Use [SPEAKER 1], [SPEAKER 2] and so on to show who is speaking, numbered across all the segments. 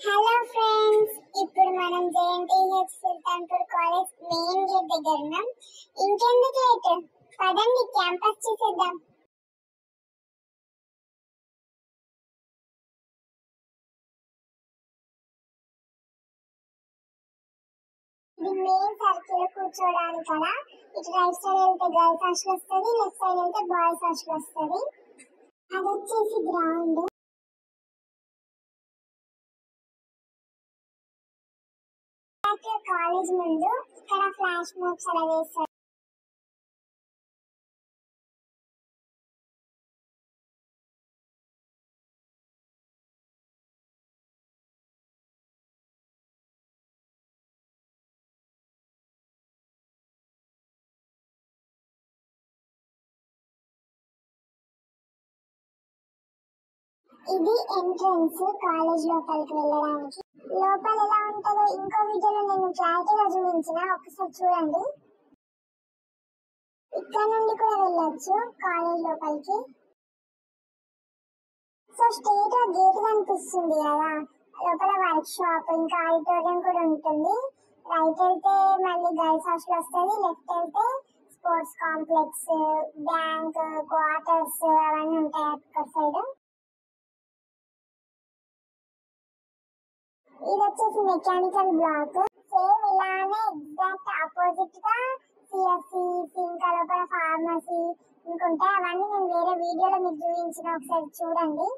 [SPEAKER 1] Hello friends, ఇప్పుడు మనం JNTH Sultanpur college main gate దగ్గర ఉన్నాం. ఇంకెందుకు లేట్, పదండి క్యాంపస్ చూసేద్దాం. ఇది మెయిన్ సర్కిల్ కూర్చోడానికి కదా. ఇటు రైట్ సైడ్ వెళ్తే గర్ల్స్ హాస్టల్ వస్తుంది, లెఫ్ట్ సైడ్ వెళ్తే బాయ్స్ హాస్టల్ వస్తుంది. అది వచ్చేసి గ్రౌండ్. కాలేజ్ ముందు ఇక్కడ ఫ్లాష్ మోబ్స్ అలా వేస్తారు. ఇది ఎంట్రన్స్ కాలేజ్ లోపలికి వెళ్ళడానికి. లోపల ఎలా ఉంటుందో ఇంకో వీడియోలో నేను క్లారిటీగా చూపించిన, ఒకసారి చూడండి. ఇక్కడ నుండి కూడా వెళ్ళొచ్చు కాలేజ్ లోపలికి. సో స్ట్రైట్ గేట్ కనిపిస్తుంది కదా, లోపల వర్క్ షాప్ ఇంకా ఆడిటోరియం కూడా ఉంటుంది. రైట్ వెళ్తే మళ్ళీ గర్ల్స్ హాస్టల్ వస్తుంది, లెఫ్ట్ వెళ్తే స్పోర్ట్స్ కాంప్లెక్స్, బ్యాంక్, క్వార్టర్స్ అవన్నీ ఉంటాయి అక్కడ సైడ్. ఇది వచ్చేసి మెకానికల్ బ్లాక్. సేమ్ ఇలానే ఎగ్జాక్ట్ ఆపోజిట్ గా సిఎస్సి, ఇంకా లోపల ఫార్మసీ ఇంకుంటాయి. అవన్నీ నేను వేరే వీడియోలో మీకు చూపించిన, ఒకసారి చూడండి.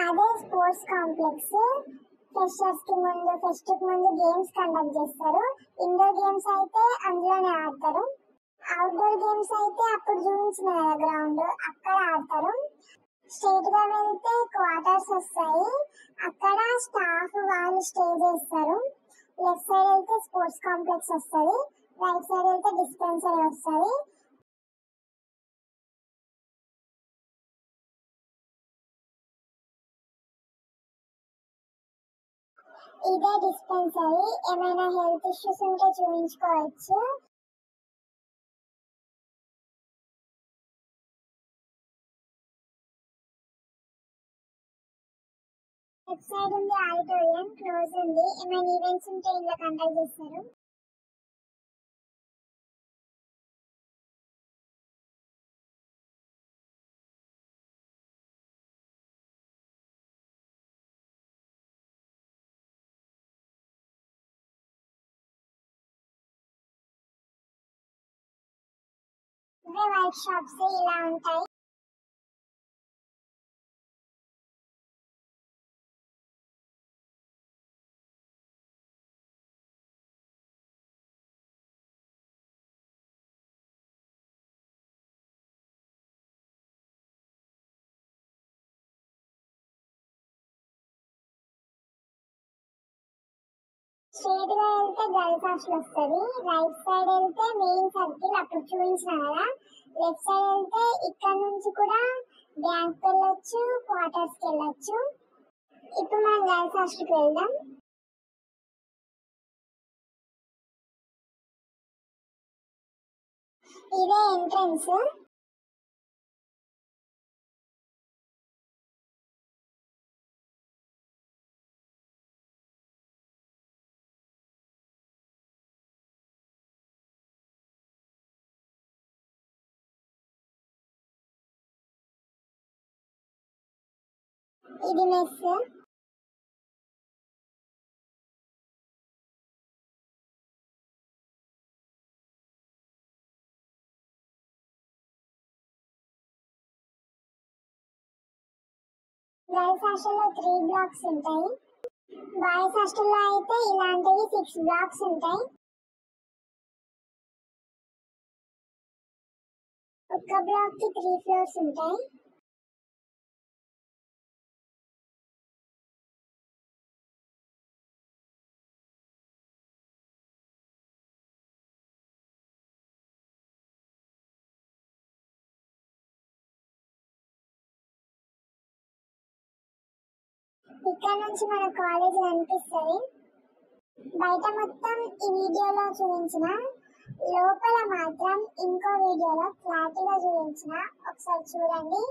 [SPEAKER 1] అదే స్పోర్ట్స్ కాంప్లెక్స్. ఫ్రెషర్స్ కి ముందు, ఫెస్ట్ కి ముందు గేమ్స్ కండక్ట్ చేస్తారు. ఇండోర్ గేమ్స్ అయితే అందులోనే ఆడతారు. అవుట్డోర్ గేమ్స్ అయితే అప్పుడు చూపించిన కదా గ్రౌండ్, అక్కడ ఆడతారు. స్ట్రైట్ గా వెళ్తే క్వార్టర్స్ వస్తాయి, అక్కడ స్టాఫ్ వాళ్ళు స్టే చేస్తారు. లెఫ్ట్ సైడ్ వెళ్తే స్పోర్ట్స్ కాంప్లెక్స్ వస్తుంది, రైట్ సైడ్ వెళ్తే డిస్పెన్సరీ వస్తుంది. ఇదే డిస్పెన్సరీ. ఏమైనా హెల్త్ ఇష్యూస్ ఉంటే చూపించుకోవచ్చు. లెఫ్ట్ సైడ్ ఉంది ఆడిటోరియం, క్లోజ్ ఉంది. ఏమైనా ఈవెంట్స్ ఉంటే ఇంట్లో కండక్ట్ చేస్తారు. ఇవే వర్క్ షాప్స్ ఇలా ఉంటాయి. స్ట్రైట్ గా వెళ్తే గర్ల్స్ హాస్టల్ వస్తుంది, రైట్ సైడ్ వెళ్తే మెయిన్ సర్కిల్ అప్పుడు చూపించిన కదా. లెఫ్ట్ సైడ్ వెళ్తే ఇక్కడ నుంచి కూడా బ్యాంక్ కి వెళ్ళొచ్చు, క్వార్టర్స్ కి వెళ్ళొచ్చు. ఇప్పుడు మనం గర్ల్స్ హాస్టల్ కి వెళ్దాం. ఇదే ఎంట్రన్స్. ఇది మెస్. గర్ల్స్ హాస్టల్లో 3 బ్లాక్స్ ఉంటాయి, బాయ్స్ హాస్టల్లో అయితే ఇలాంటివి 6 బ్లాక్స్ ఉంటాయి. ఒక్క బ్లాక్ కి 3 ఫ్లోర్స్ ఉంటాయి. ఇక్కడ నుంచి మన కాలేజ్ కనిపిస్తుంది. బయట మొత్తం ఈ వీడియోలో చూపించిన, లోపల మాత్రం ఇంకో వీడియోలో క్లారిటీగా చూపించిన, ఒకసారి చూడండి.